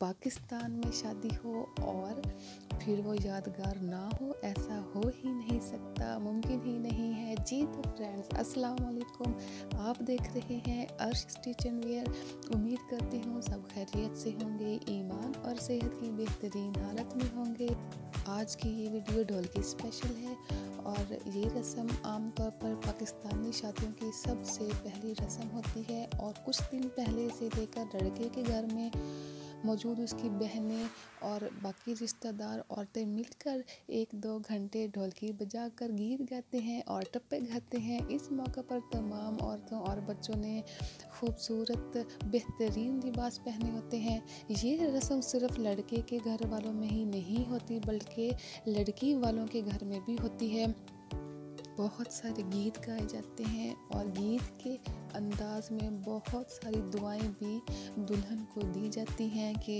पाकिस्तान में शादी हो और फिर वो यादगार ना हो, ऐसा हो ही नहीं सकता, मुमकिन ही नहीं है। जी तो फ्रेंड्स, अस्सलाम वालेकुम। आप देख रहे हैं अर्श स्टिच एंड वेयर। उम्मीद करती हूँ सब खैरियत से होंगे, ईमान और सेहत की बेहतरीन हालत में होंगे। आज की ये वीडियो ढोलकी स्पेशल है और ये रस्म आमतौर पर पाकिस्तानी शादियों की सबसे पहली रस्म होती है और कुछ दिन पहले से लेकर लड़के के घर में मौजूद उसकी बहनें और बाकी रिश्तेदार औरतें मिलकर 1-2 घंटे ढोलकी बजाकर गीत गाते हैं और टप्पे गाते हैं। इस मौका पर तमाम औरतों और बच्चों ने खूबसूरत बेहतरीन लिबास पहने होते हैं। ये रस्म सिर्फ लड़के के घर वालों में ही नहीं होती बल्कि लड़की वालों के घर में भी होती है। बहुत सारे गीत गाए जाते हैं और गीत के अंदाज में बहुत सारी दुआएं भी दुल्हन को दी जाती हैं कि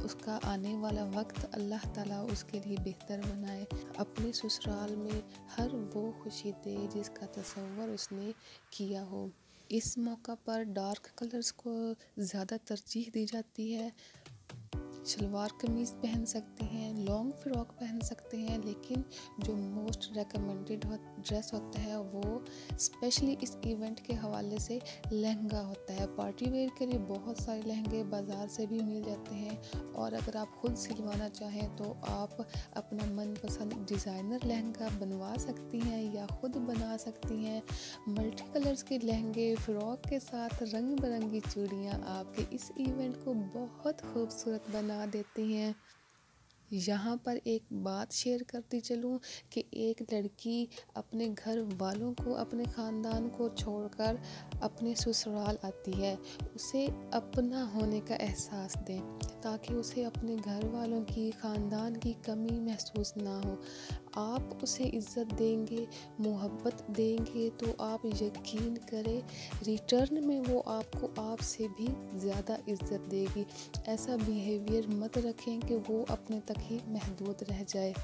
उसका आने वाला वक्त अल्लाह ताला उसके लिए बेहतर बनाए, अपने ससुराल में हर वो खुशी दे जिसका तसव्वुर उसने किया हो। इस मौका पर डार्क कलर्स को ज़्यादा तरजीह दी जाती है। शलवार कमीज़ पहन सकते हैं, लॉन्ग फ्रॉक पहन सकते हैं, लेकिन जो मोस्ट रेकमेंडेड ड्रेस होता है वो स्पेशली इस इवेंट के हवाले से लहंगा होता है। पार्टी वेयर के लिए बहुत सारे लहंगे बाज़ार से भी मिल जाते हैं और अगर आप खुद सिलवाना चाहें तो आप अपना मनपसंद डिज़ाइनर लहंगा बनवा सकती हैं या खुद बना सकती हैं। मल्टी कलर्स के लहंगे, फ़्रॉक के साथ रंग बिरंगी चूड़ियाँ आपके इस इवेंट को बहुत खूबसूरत बना देती हैं। यहाँ पर एक बात शेयर करती चलूँ कि एक लड़की अपने घर वालों को, अपने ख़ानदान को छोड़कर अपने ससुराल आती है, उसे अपना होने का एहसास दें ताकि उसे अपने घर वालों की, ख़ानदान की कमी महसूस ना हो। आप उसे इज़्ज़त देंगे, मोहब्बत देंगे तो आप यकीन करें रिटर्न में वो आपको आपसे भी ज़्यादा इज़्ज़त देगी। ऐसा बिहेवियर मत रखें कि वो अपने तक ही महदूद रह जाए।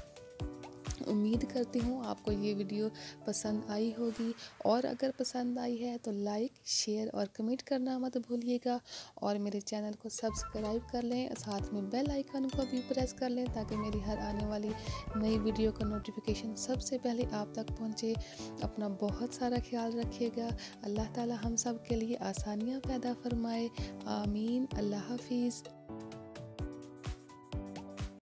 उम्मीद करती हूँ आपको ये वीडियो पसंद आई होगी और अगर पसंद आई है तो लाइक, शेयर और कमेंट करना मत भूलिएगा और मेरे चैनल को सब्सक्राइब कर लें, साथ में बेल आइकन को भी प्रेस कर लें ताकि मेरी हर आने वाली नई वीडियो का नोटिफिकेशन सबसे पहले आप तक पहुँचे। अपना बहुत सारा ख्याल रखिएगा। अल्लाह ताला हम सब के लिए आसानियाँ पैदा फरमाए। आमीन। अल्लाह हाफिज़।